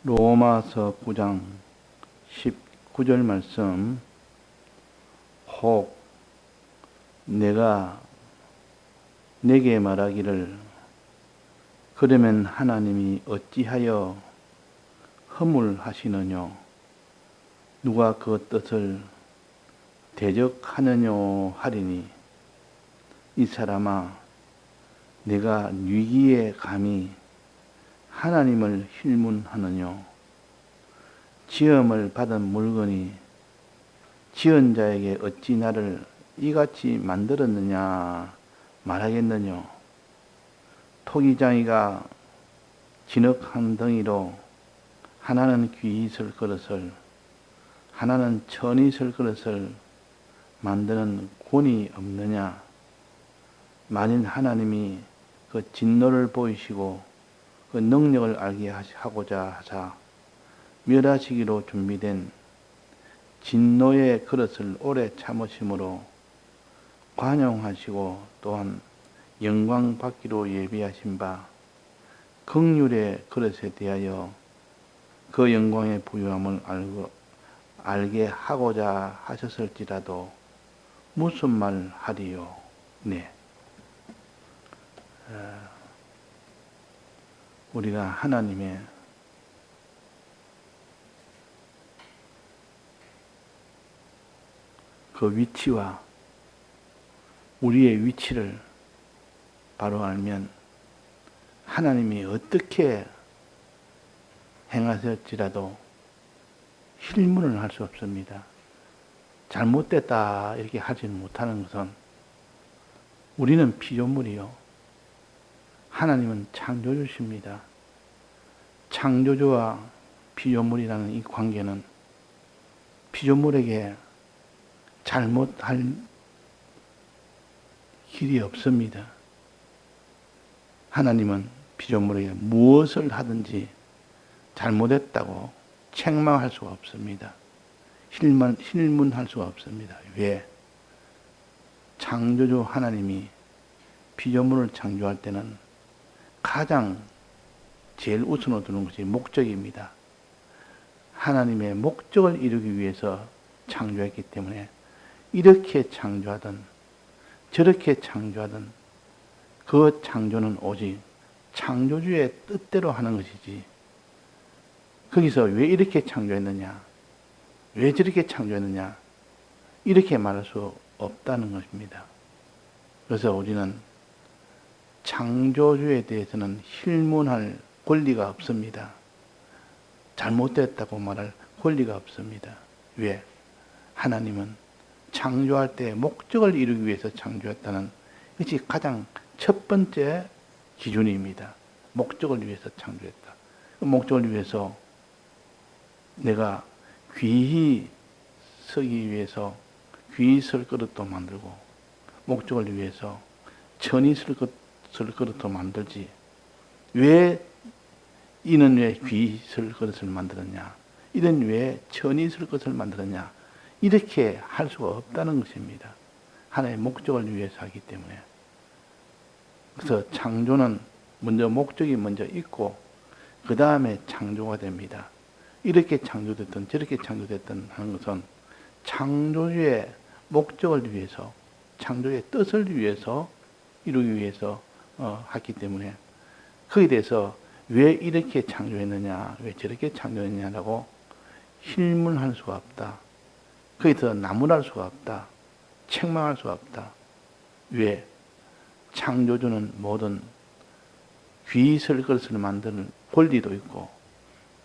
로마서 9장 19절 말씀. 혹 내가 내게 말하기를 그러면 하나님이 어찌하여 허물하시느뇨? 누가 그 뜻을 대적하느뇨 하리니, 이 사람아, 내가 위기에 감히 하나님을 힐문하느뇨? 지음을 받은 물건이 지은 자에게 어찌 나를 이같이 만들었느냐 말하겠느뇨? 토기장이가 진흙 한 덩이로 하나는 귀히 쓸 그릇을, 하나는 천히 쓸 그릇을 만드는 권이 없느냐? 만일 하나님이 그 진노를 보이시고 그 능력을 알게 하고자 하사 멸하시기로 준비된 진노의 그릇을 오래 참으심으로 관용하시고 또한 영광 받기로 예비하신 바 긍휼의 그릇에 대하여 그 영광의 부유함을 알게 하고자 하셨을지라도 무슨 말 하리요? 네. 우리가 하나님의 그 위치와 우리의 위치를 바로 알면 하나님이 어떻게 행하실지라도 힐문을 할 수 없습니다. 잘못됐다 이렇게 하지는 못하는 것은, 우리는 피조물이요, 하나님은 창조주십니다. 창조주와 피조물이라는 이 관계는 피조물에게 잘못할 길이 없습니다. 하나님은 피조물에게 무엇을 하든지 잘못했다고 책망할 수가 없습니다. 힐문할 수가 없습니다. 왜? 창조주 하나님이 피조물을 창조할 때는 가장 제일 우선으로 두는 것이 목적입니다. 하나님의 목적을 이루기 위해서 창조했기 때문에 이렇게 창조하든 저렇게 창조하든 그 창조는 오직 창조주의 뜻대로 하는 것이지, 거기서 왜 이렇게 창조했느냐, 왜 저렇게 창조했느냐 이렇게 말할 수 없다는 것입니다. 그래서 우리는 창조주에 대해서는 힐문할 권리가 없습니다. 잘못됐다고 말할 권리가 없습니다. 왜? 하나님은 창조할 때 목적을 이루기 위해서 창조했다는 것이 가장 첫 번째 기준입니다. 목적을 위해서 창조했다. 그 목적을 위해서 내가 귀히 서기 위해서 귀히 쓸 그릇도 만들고, 목적을 위해서 천히 쓸 그릇도 만들지, 왜 이는 왜 귀히 쓸 그릇을 만들었냐, 이는 왜 천히 쓸 것을 만들었냐, 이렇게 할 수가 없다는 것입니다. 하나의 목적을 위해서 하기 때문에. 그래서 창조는 먼저 목적이 먼저 있고 그 다음에 창조가 됩니다. 이렇게 창조됐든 저렇게 창조됐든 하는 것은 창조주의 목적을 위해서, 창조의 뜻을 위해서 이루기 위해서 했기 때문에, 거기에 대해서 왜 이렇게 창조했느냐, 왜 저렇게 창조했느냐라고 힐문할 수가 없다. 거기서 나무랄 수가 없다. 책망할 수가 없다. 왜? 창조주는 모든 귀히 쓸 것을 만드는 권리도 있고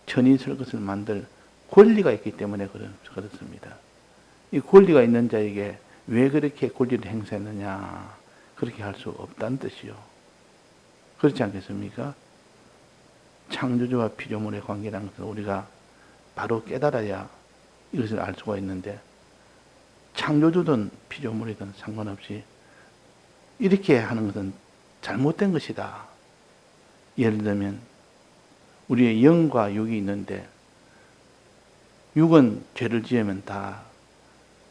천히 쓸 것을 만들 권리가 있기 때문에 그렇습니다. 이 권리가 있는 자에게 왜 그렇게 권리를 행사했느냐, 그렇게 할 수 없다는 뜻이요. 그렇지 않겠습니까? 창조주와 피조물의 관계라는 것을 우리가 바로 깨달아야 이것을 알 수가 있는데, 창조주든 피조물이든 상관없이 이렇게 하는 것은 잘못된 것이다. 예를 들면 우리의 영과 육이 있는데, 육은 죄를 지으면 다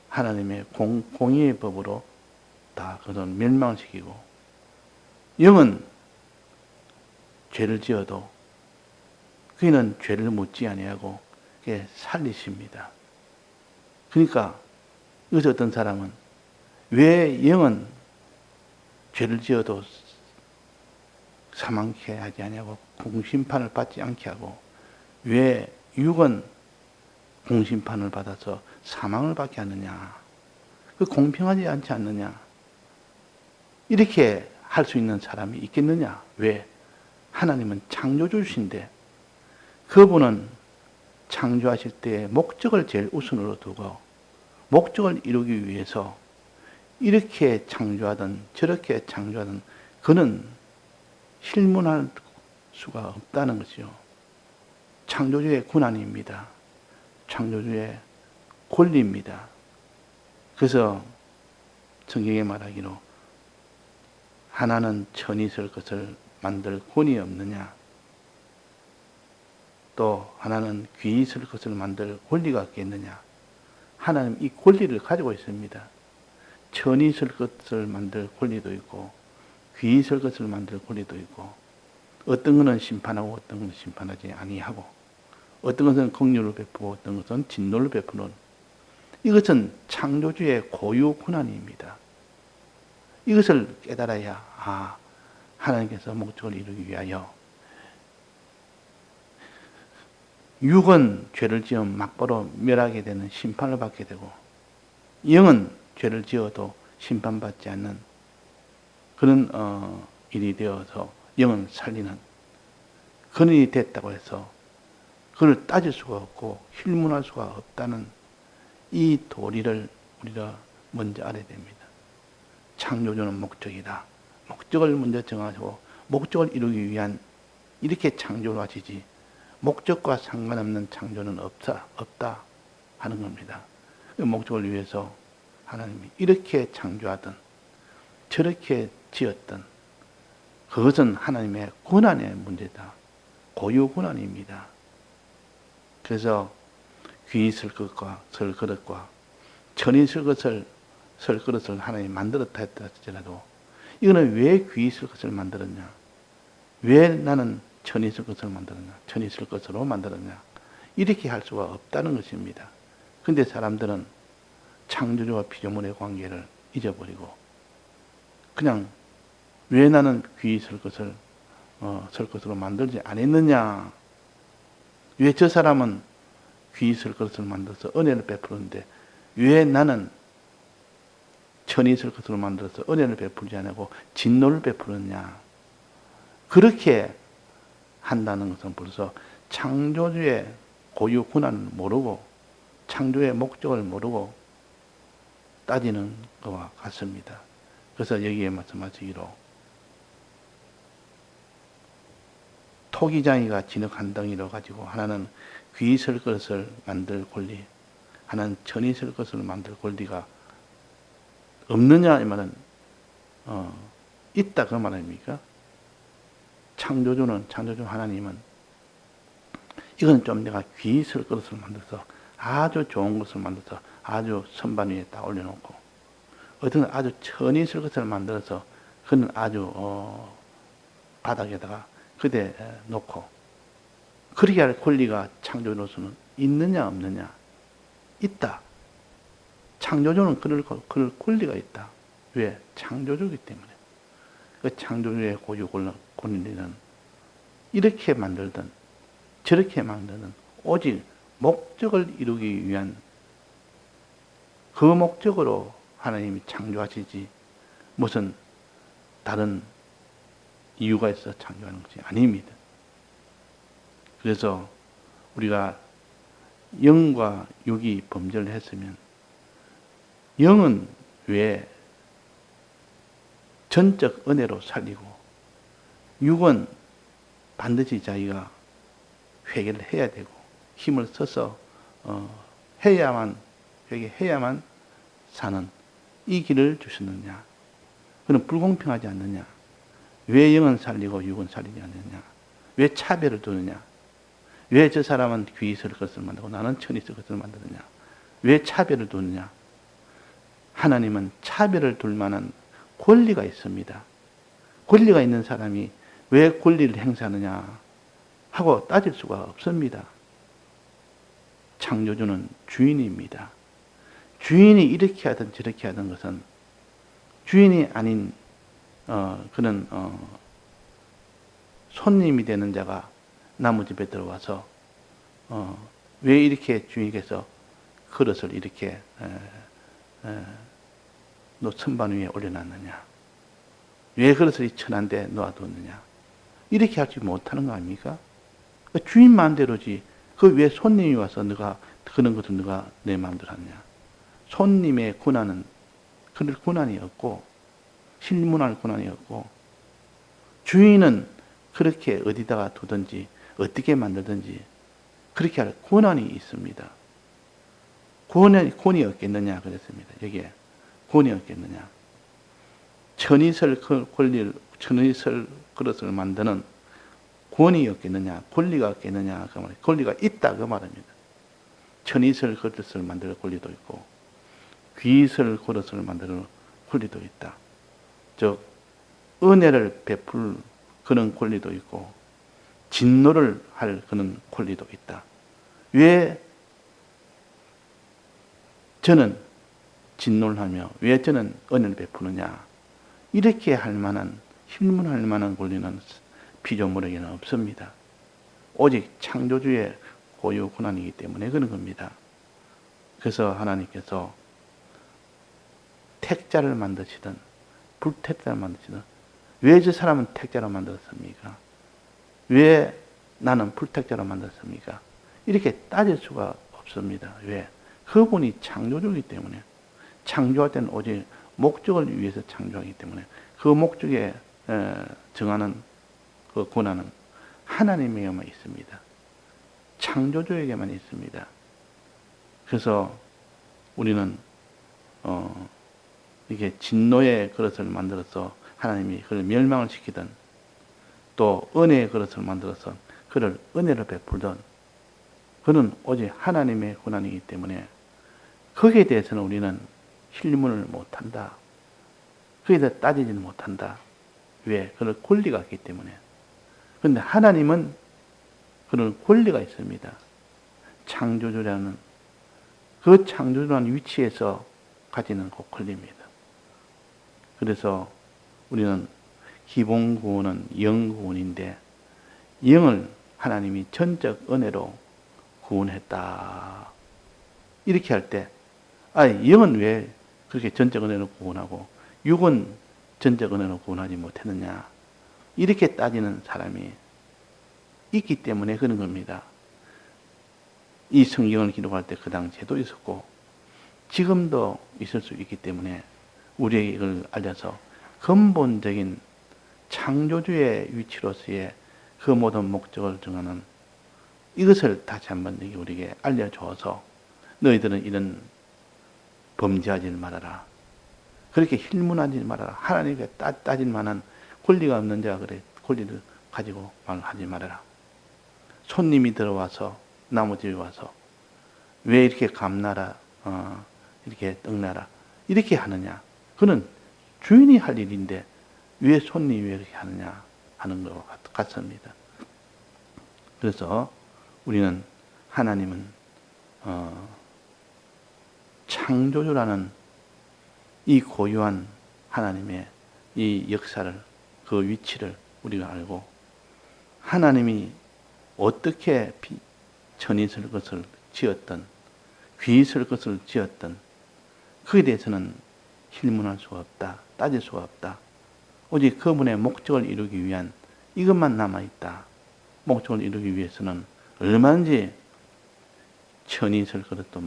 하나님의 공의의 법으로 다 그것은 멸망시키고, 영은 죄를 지어도 그는 죄를 묻지 아니하고 살리십니다. 그러니까 여기서 어떤 사람은 왜 영은 죄를 지어도 사망케 하지 아니하고 공심판을 받지 않게 하고 왜 육은 공심판을 받아서 사망을 받게 하느냐? 그 공평하지 않지 않느냐? 이렇게 할 수 있는 사람이 있겠느냐? 왜? 하나님은 창조주신데 그분은 창조하실 때 목적을 제일 우선으로 두고 목적을 이루기 위해서 이렇게 창조하든 저렇게 창조하든 그는 실문할 수가 없다는 것이요. 창조주의 권한입니다. 창조주의 권리입니다. 그래서 성경에 말하기로 하나는 천이 있을 것을 만들 권이 없느냐? 또 하나는 귀 있을 것을 만들 권리가 없겠느냐? 하나님 이 권리를 가지고 있습니다. 천이 있을 것을 만들 권리도 있고 귀 있을 것을 만들 권리도 있고 어떤 것은 심판하고 어떤 것은 심판하지 아니하고 어떤 것은 긍휼을 베푸고 어떤 것은 진노를 베푸는 이것은 창조주의 고유 권한입니다. 이것을 깨달아야 하나님께서 목적을 이루기 위하여 육은 죄를 지으면 막바로 멸하게 되는 심판을 받게 되고 영은 죄를 지어도 심판받지 않는 그런 일이 되어서 영은 살리는 그런 일이 됐다고 해서 그걸 따질 수가 없고 힐문할 수가 없다는 이 도리를 우리가 먼저 알아야 됩니다. 창조주는 목적이다. 목적을 먼저 정하고 목적을 이루기 위한 이렇게 창조를 하시지 목적과 상관없는 창조는 없다 하는 겁니다. 그 목적을 위해서 하나님이 이렇게 창조하든 저렇게 지었든 그것은 하나님의 권한의 문제다. 고유 권한입니다. 그래서 귀 있을 것과 설 그릇과 천이 있을 것을 설 그릇을 하나님이 만들었다 했다 할지라도 이거는 왜 귀 있을 것을 만들었냐? 왜 나는 천이 있을 것을 만들었냐? 천이 있을 것으로 만들었냐? 이렇게 할 수가 없다는 것입니다. 그런데 사람들은 창조주와 피조물의 관계를 잊어버리고 그냥 왜 나는 귀 있을 것을 설 것으로 만들지 않았느냐? 왜 저 사람은 귀 있을 것을 만들어서 은혜를 베푸는데 왜 나는 천이 있을 것으로 만들어서 은혜를 베풀지 않고 진노를 베푸느냐? 그렇게 한다는 것은 벌써 창조주의 고유 권한을 모르고 창조의 목적을 모르고 따지는 것과 같습니다. 그래서 여기에 말씀하시기로 토기장이가 진흙 한 덩이로 가지고 하나는 귀 있을 것을 만들 권리, 하나는 천이 있을 것을 만들 권리가 없느냐 이 말은 있다 그 말 아닙니까? 창조주 하나님은 이건 좀 내가 귀 있을 것을 만들어서 아주 좋은 것을 만들어서 아주 선반 위에 딱 올려놓고 어떤 아주 천이 있을 것을 만들어서 그는 아주 바닥에다가 그대 놓고 그렇게 할 권리가 창조주로서는 있느냐 없느냐? 있다. 창조주는 그럴 권리가 있다. 왜? 창조주이기 때문에. 그 창조주의 고유 권리는 이렇게 만들든 저렇게 만드는 오직 목적을 이루기 위한 그 목적으로 하나님이 창조하시지 무슨 다른 이유가 있어 창조하는 것이 아닙니다. 그래서 우리가 영과 육이 범죄를 했으면 영은 왜 전적 은혜로 살리고 육은 반드시 자기가 회개를 해야 되고 힘을 써서 회개해야만 사는 이 길을 주셨느냐? 그는 불공평하지 않느냐? 왜 영은 살리고 육은 살리지 않느냐? 왜 차별을 두느냐? 왜 저 사람은 귀 있을 것을 만들고 나는 천이 있을 것을 만드느냐? 왜 차별을 두느냐? 하나님은 차별을 둘 만한 권리가 있습니다. 권리가 있는 사람이 왜 권리를 행사하느냐? 하고 따질 수가 없습니다. 창조주는 주인입니다. 주인이 이렇게 하든 저렇게 하든 것은 주인이 아닌 그런 손님이 되는 자가 나무 집에 들어와서 왜 이렇게 주인께서 그릇을 이렇게 선반 위에 올려놨느냐? 왜 그릇을 천한데 놓아뒀느냐? 이렇게 하지 못하는 거 아닙니까? 주인 마음대로지. 그 왜 손님이 와서 너가 그런 것을 너가 내 마음대로 하느냐? 손님의 권한은 그럴 권한이 없고 실문할 권한이 없고 주인은 그렇게 어디다가 두든지 어떻게 만들든지 그렇게 할 권한이 있습니다. 권이 없겠느냐 그랬습니다. 여기에 권이 없겠느냐? 천이설 그릇을 만드는 권이 없겠느냐? 권리가 없겠느냐? 그 말이에요. 권리가 있다 그 말입니다. 천이설 그릇을 만들 권리도 있고 귀설 그릇을 만드는 권리도 있다. 즉 은혜를 베풀 그런 권리도 있고 진노를 할 그런 권리도 있다. 왜 저는 진노를 하며 왜 저는 은혜를 베푸느냐? 이렇게 할 만한 신문할 만한 권리는 피조물에게는 없습니다. 오직 창조주의 고유 권한이기 때문에 그런 겁니다. 그래서 하나님께서 택자를 만드시든 불택자를 만드시든 왜 저 사람은 택자로 만들었습니까? 왜 나는 불택자로 만들었습니까? 이렇게 따질 수가 없습니다. 왜? 그분이 창조주이기 때문에 창조할 때는 오직 목적을 위해서 창조하기 때문에 그 목적에 정하는 그 권한은 하나님에게만 있습니다. 창조주에게만 있습니다. 그래서 우리는 이게 진노의 그릇을 만들어서 하나님이 그를 멸망을 시키든 또 은혜의 그릇을 만들어서 그를 은혜를 베풀든 그는 오직 하나님의 권한이기 때문에 거기에 대해서는 우리는 실문을 못한다. 거기에 대해 따지지는 못한다. 왜? 그런 권리가 있기 때문에. 그런데 하나님은 그런 권리가 있습니다. 창조주라는 그 창조주라는 위치에서 가지는 그 권리입니다. 그래서 우리는 기본 구원은 영 구원인데 영을 하나님이 전적 은혜로 구원했다. 이렇게 할 때, 영은 왜 그렇게 전적 은혜로 구원하고 육은 전적 은혜로 구원하지 못했느냐? 이렇게 따지는 사람이 있기 때문에 그런 겁니다. 이 성경을 기록할 때 그 당시에도 있었고 지금도 있을 수 있기 때문에 우리에게 이걸 알려서 근본적인 창조주의 위치로서의 그 모든 목적을 정하는 이것을 다시 한번 우리에게 알려줘서 너희들은 이런 범죄하지 말아라. 그렇게 힐문하지 말아라. 하나님께 따질 만한 권리가 없는 자가 그래 권리를 가지고 말하지 말아라. 손님이 들어와서 나무집에 와서 왜 이렇게 감나라 이렇게 떡나라 이렇게 하느냐. 그는 주인이 할 일인데 왜 손님이 왜 이렇게 하느냐 하는 것 같습니다. 그래서 우리는 하나님은 창조주라는 이 고유한 하나님의 이 역사를 그 위치를 우리가 알고 하나님이 어떻게 천이 있을 것을 지었던 귀 있을 것을 지었던 그에 대해서는 실문할 수가 없다. 따질 수가 없다. 오직 그분의 목적을 이루기 위한 이것만 남아있다. 목적을 이루기 위해서는 얼마든지 천이 있을 그릇도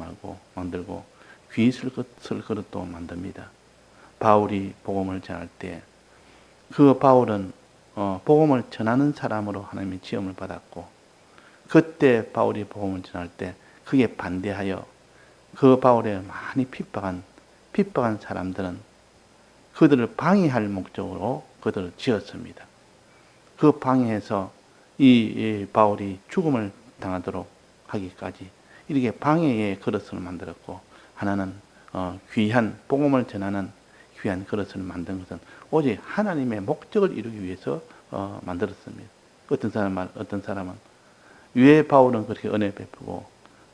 만들고 귀 있을 그릇도 만듭니다. 바울이 복음을 전할 때 그 바울은 복음을 전하는 사람으로 하나님의 지음을 받았고 그때 바울이 복음을 전할 때 그게 반대하여 그 바울의 많이 핍박한 사람들은 그들을 방해할 목적으로 그들을 지었습니다. 그 방해해서 이 바울이 죽음을 당하도록 하기까지 이렇게 방해의 그릇을 만들었고 하나는 귀한 복음을 전하는 귀한 그릇을 만든 것은 오직 하나님의 목적을 이루기 위해서 만들었습니다. 어떤 사람은 왜 바울은 그렇게 은혜 베푸고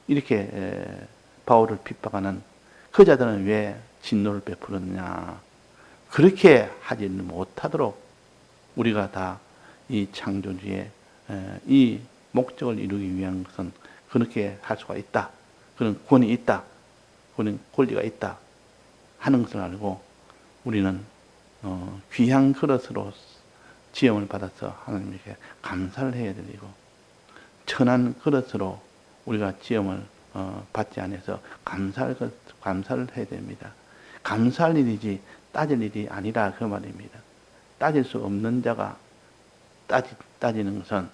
이렇게 바울을 핍박하는 그 자들은 왜 진노를 베푸느냐. 그렇게 하지는 못하도록 우리가 다 이 창조주의 이 목적을 이루기 위한 것은 그렇게 할 수가 있다. 그런 권이 있다. 그런 권리가 있다. 하는 것을 알고 우리는 귀한 그릇으로 지음을 받아서 하나님께 감사를 해야 되고 천한 그릇으로 우리가 지음을 받지 않아서 감사를 해야 됩니다. 감사할 일이지 따질 일이 아니라 그 말입니다. 따질 수 없는 자가 따지는 것은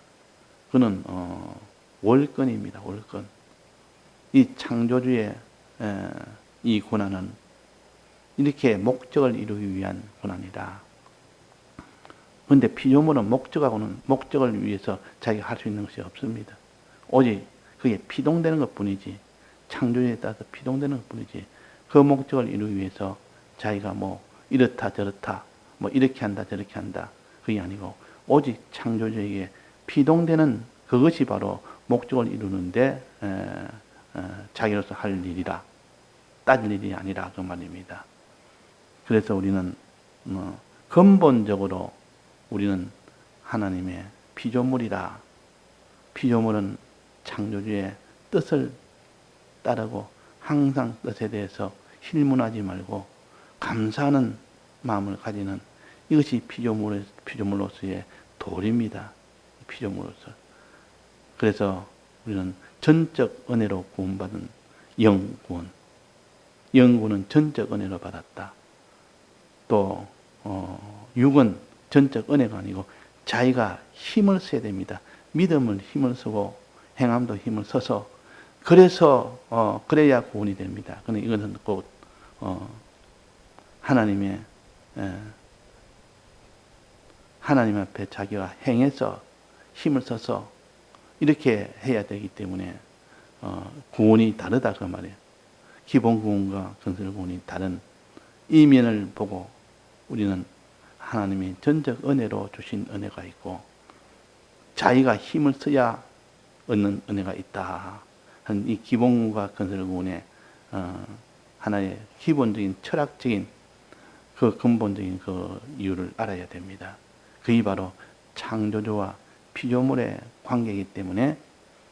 그는 월권입니다. 월권. 이 창조주의 이 고난은 이렇게 목적을 이루기 위한 고난이다. 그런데 피조물은 목적을 위해서 자기가 할 수 있는 것이 없습니다. 오직 그게 피동되는 것 뿐이지, 창조주에 따라서 피동되는 것 뿐이지, 그 목적을 이루기 위해서 자기가 뭐 이렇다 저렇다 뭐 이렇게 한다 저렇게 한다 그게 아니고 오직 창조주에게 피동되는 그것이 바로 목적을 이루는데 자기로서 할 일이라, 따질 일이 아니라 그 말입니다. 그래서 우리는 근본적으로 우리는 하나님의 피조물이라. 피조물은 창조주의 뜻을 따르고 항상 뜻에 대해서 실문하지 말고 감사하는 마음을 가지는 이것이 피조물로서의 도리입니다. 피조물로서. 그래서 우리는 전적 은혜로 구원받은 영구원. 영구는 전적 은혜로 받았다. 또 육은 전적 은혜가 아니고 자기가 힘을 써야 됩니다. 믿음을 힘을 쓰고 행함도 힘을 써서 그래서 그래야 구원이 됩니다. 그런데 이것은 곧 하나님 앞에 자기가 행해서 힘을 써서 이렇게 해야 되기 때문에 구원이 다르다 그 말이에요. 기본 구원과 건설 구원이 다른 이 면을 보고 우리는 하나님이 전적 은혜로 주신 은혜가 있고 자기가 힘을 써야 얻는 은혜가 있다 하는 이 기본과 건설 구원의 하나의 기본적인 철학적인 그 근본적인 그 이유를 알아야 됩니다. 그게 바로 창조주와 피조물의 관계이기 때문에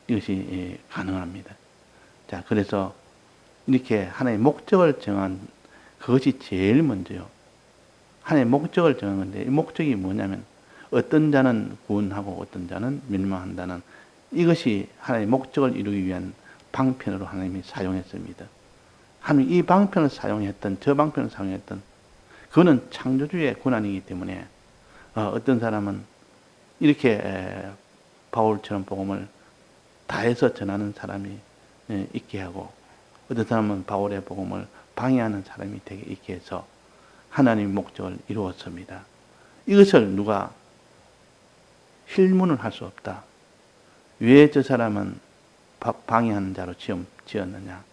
이것이 가능합니다. 자, 그래서 이렇게 하나의 목적을 정한 그것이 제일 먼저요. 하나의 목적을 정한 건데 이 목적이 뭐냐면 어떤 자는 구원하고 어떤 자는 멸망한다는 이것이 하나의 목적을 이루기 위한 방편으로 하나님이 사용했습니다. 하나님 이 방편을 사용했던 저 방편을 사용했던 그거는 창조주의 권한이기 때문에 어떤 사람은 이렇게 바울처럼 복음을 다해서 전하는 사람이 있게 하고 어떤 사람은 바울의 복음을 방해하는 사람이 되게 있게 해서 하나님의 목적을 이루었습니다. 이것을 누가 실문을 할 수 없다. 왜 저 사람은 방해하는 자로 지었느냐?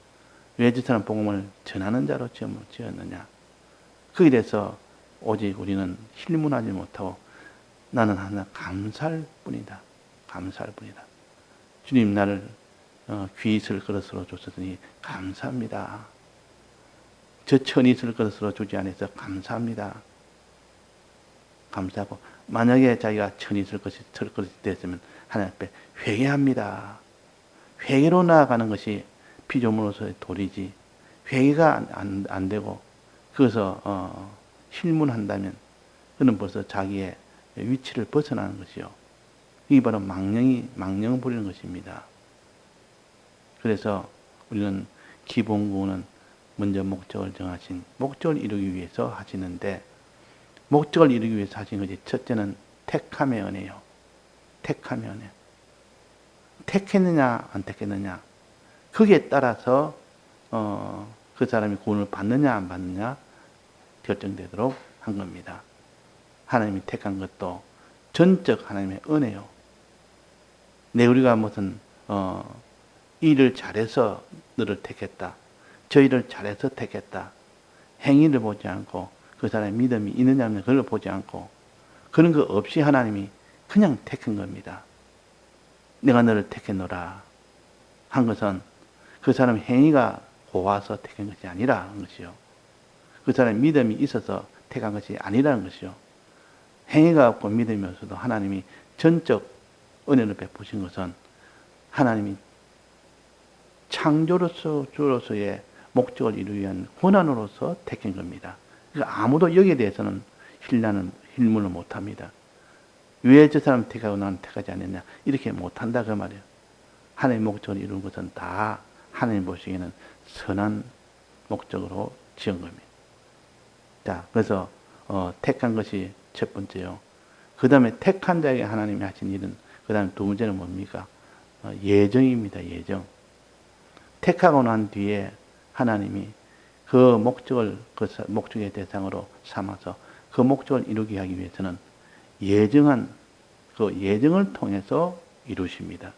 왜 저 사람 복음을 전하는 자로 지었느냐? 거기에 대해서 오직 우리는 실문하지 못하고 나는 하나 감사할 뿐이다. 감사할 뿐이다. 주님 나를 귀 있을 그릇으로 주셨으니 감사합니다. 저 천이 있을 그릇으로 주지 않아서 감사합니다. 감사하고 만약에 자기가 천이 있을 그릇이 됐으면 하나님 앞에 회개합니다. 회개로 나아가는 것이 피조물로서의 도리지 회개가 안 되고 그래서 실문한다면 그는 벌써 자기의 위치를 벗어나는 것이요. 이게 바로 망령을 부리는 것입니다. 그래서 우리는 기본 구원은 먼저 목적을 정하신 목적을 이루기 위해서 하시는데 목적을 이루기 위해서 하신 것이 첫째는 택함의 은혜요. 택함의 은혜. 택했느냐 안 택했느냐 거기에 따라서 그 사람이 구원을 받느냐 안 받느냐 결정되도록 한 겁니다. 하나님이 택한 것도 전적 하나님의 은혜요. 우리가 무슨 일을 잘해서 너를 택했다. 저 일을 잘해서 택했다. 행위를 보지 않고 그 사람의 믿음이 있느냐 없느냐 그걸 보지 않고 그런 거 없이 하나님이 그냥 택한 겁니다. 내가 너를 택했노라 한 것은 그 사람 행위가 고와서 택한 것이 아니라 한 것이요. 그 사람의 믿음이 있어서 택한 것이 아니라는 것이요. 행위가 없고 믿음이 없어도 하나님이 전적 은혜를 베푸신 것은 하나님이 창조로서의 목적을 이루기 위한 권한으로서 택한 겁니다. 그러니까 아무도 여기에 대해서는 힐문을 못합니다. 왜 저 사람 택하고 나는 택하지 않았냐 이렇게 못한다 그 말이에요. 하나님의 목적을 이루는 것은 다 하나님 보시기에는 선한 목적으로 지은 겁니다. 자, 그래서 택한 것이 첫 번째요. 그 다음에 택한 자에게 하나님이 하신 일은 그 다음에 두 번째는 뭡니까? 예정입니다. 예정. 택하고 난 뒤에 하나님이 그 목적을 그 목적의 대상으로 삼아서 그 목적을 이루기 하기 위해서는 예정한 그 예정을 통해서 이루십니다.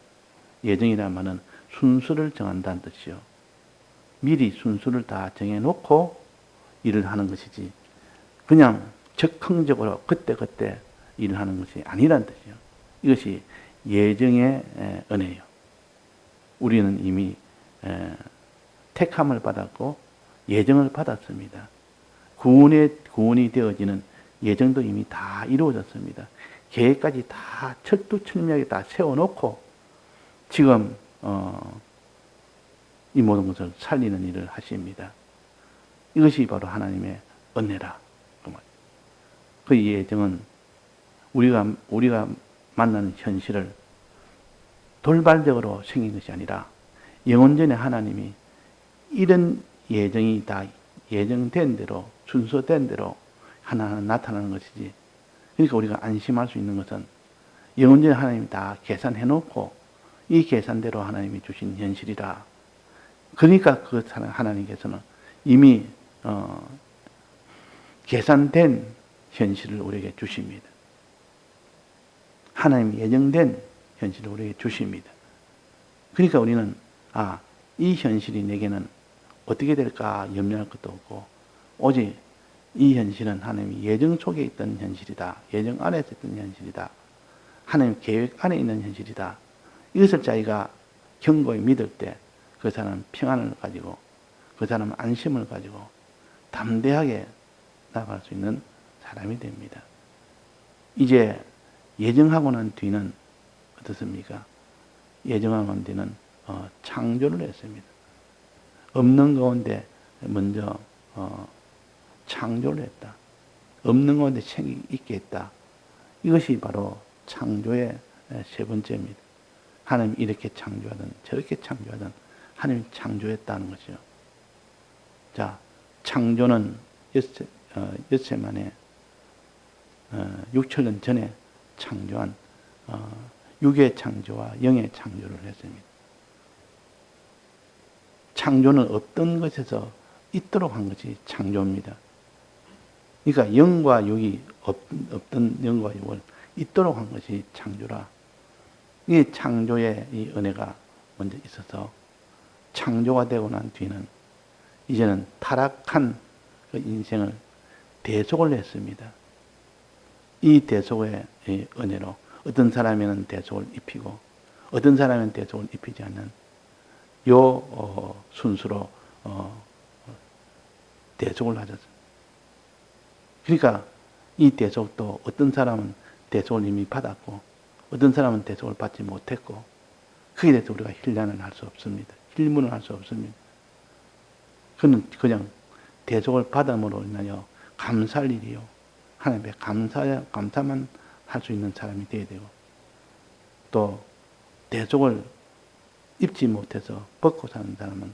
예정이란 말은 순서를 정한다는 뜻이요. 미리 순서를 다 정해놓고 일을 하는 것이지 그냥 즉흥적으로 그때그때 일을 하는 것이 아니란 뜻이요. 이것이 예정의 은혜요. 우리는 이미 택함을 받았고 예정을 받았습니다. 구원이 되어지는 예정도 이미 다 이루어졌습니다. 계획까지 다 철두철미하게 다 세워놓고 지금 이 모든 것을 살리는 일을 하십니다. 이것이 바로 하나님의 은혜라. 그 예정은 우리가 만나는 현실을 돌발적으로 생긴 것이 아니라 영원전에 하나님이 이런 예정이 다 예정된 대로 순서된 대로 하나하나 나타나는 것이지. 그러니까 우리가 안심할 수 있는 것은 영원전에 하나님이 다 계산해 놓고 이 계산대로 하나님이 주신 현실이라. 그러니까 그 하나님께서는 이미 계산된 현실을 우리에게 주십니다. 하나님이 예정된 현실을 우리에게 주십니다. 그러니까 우리는 이 현실이 내게는 어떻게 될까 염려할 것도 없고 오직 이 현실은 하나님이 예정 속에 있던 현실이다. 예정 안에 있던 현실이다. 하나님 계획 안에 있는 현실이다. 이것을 자기가 견고히 믿을 때 그 사람은 평안을 가지고 그 사람은 안심을 가지고 담대하게 나아갈 수 있는 사람이 됩니다. 이제 예정하고 난 뒤는 어떻습니까? 예정하고 난 뒤는 창조를 했습니다. 없는 가운데 먼저 창조를 했다. 없는 가운데 생기 있게 했다. 이것이 바로 창조의 세 번째입니다. 하나님 이렇게 창조하든 저렇게 창조하든 하나님이 창조했다는 것이죠. 자, 창조는 엿새 만에 6천년 전에 창조한 육의 창조와 영의 창조를 했습니다. 창조는 없던 것에서 있도록 한 것이 창조입니다. 그러니까 영과 육이 없던 영과 육을 있도록 한 것이 창조라. 이 창조의 이 은혜가 먼저 있어서 창조가 되고 난 뒤는 이제는 타락한 그 인생을 대속을 했습니다. 이 대속의 은혜로 어떤 사람에는 대속을 입히고 어떤 사람은 대속을 입히지 않는 요 순수로 대속을 하셨습니다. 그러니까 이 대속도 어떤 사람은 대속을 이미 받았고 어떤 사람은 대속을 받지 못했고 그에 대해서 우리가 힐난을 할 수 없습니다. 힐문을 할 수 없습니다. 그는 그냥 대속을 받음으로 인하여 감사할 일이요. 하나님께 감사만 할 수 있는 사람이 되어야 되고 또 대속을 입지 못해서 벗고 사는 사람은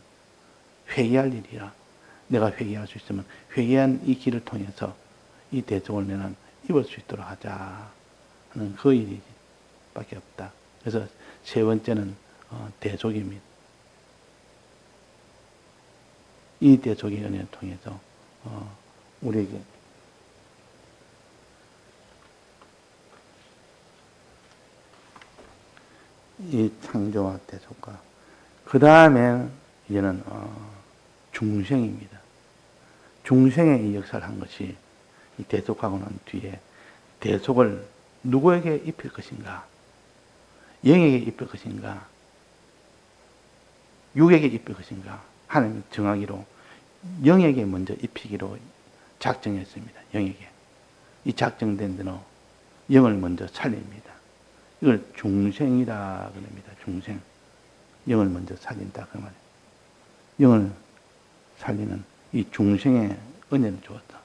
회개할 일이라. 내가 회개할 수 있으면 회개한 이 길을 통해서 이 대속을 내는 입을 수 있도록 하자 하는 그 일이 밖에 없다. 그래서 세 번째는 대속입니다. 이 대속의 은혜를 통해서 우리에게 이 창조와 대속과 그 다음에 이제는 중생입니다. 중생의 이 역사를 한 것이 이 대속하고 난 뒤에 대속을 누구에게 입힐 것인가? 영에게 입힐 것인가, 육에게 입힐 것인가, 하나님이 정하기로 영에게 먼저 입히기로 작정했습니다. 영에게. 이 작정된 대로 영을 먼저 살립니다. 이걸 중생이라 그럽니다. 중생. 영을 먼저 살린다 그 말이에요. 영을 살리는 이 중생의 은혜를 주었다.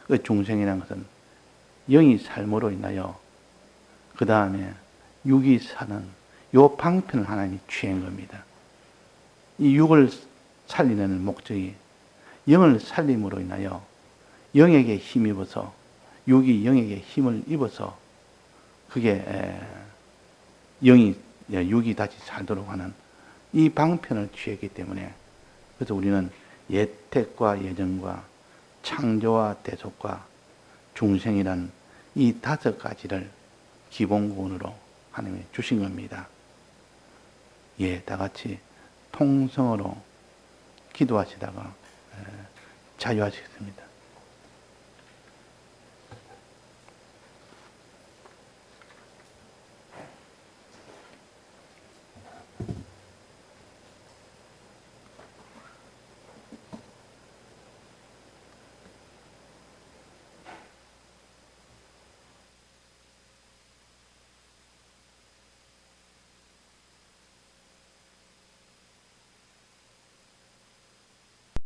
그 중생이라는 것은 영이 삶으로 인하여 그 다음에 육이 사는 요 방편을 하나님이 취한 겁니다. 이 육을 살리는 목적이 영을 살림으로 인하여 영에게 힘입어서 육이 영에게 힘을 입어서 그게 육이 다시 살도록 하는 이 방편을 취했기 때문에 그래서 우리는 예택과 예정과 창조와 대속과 중생이란 이 5가지를 기본구원으로 하나님이 주신 겁니다. 예, 다 같이 통성으로 기도하시다가 자유하시겠습니다.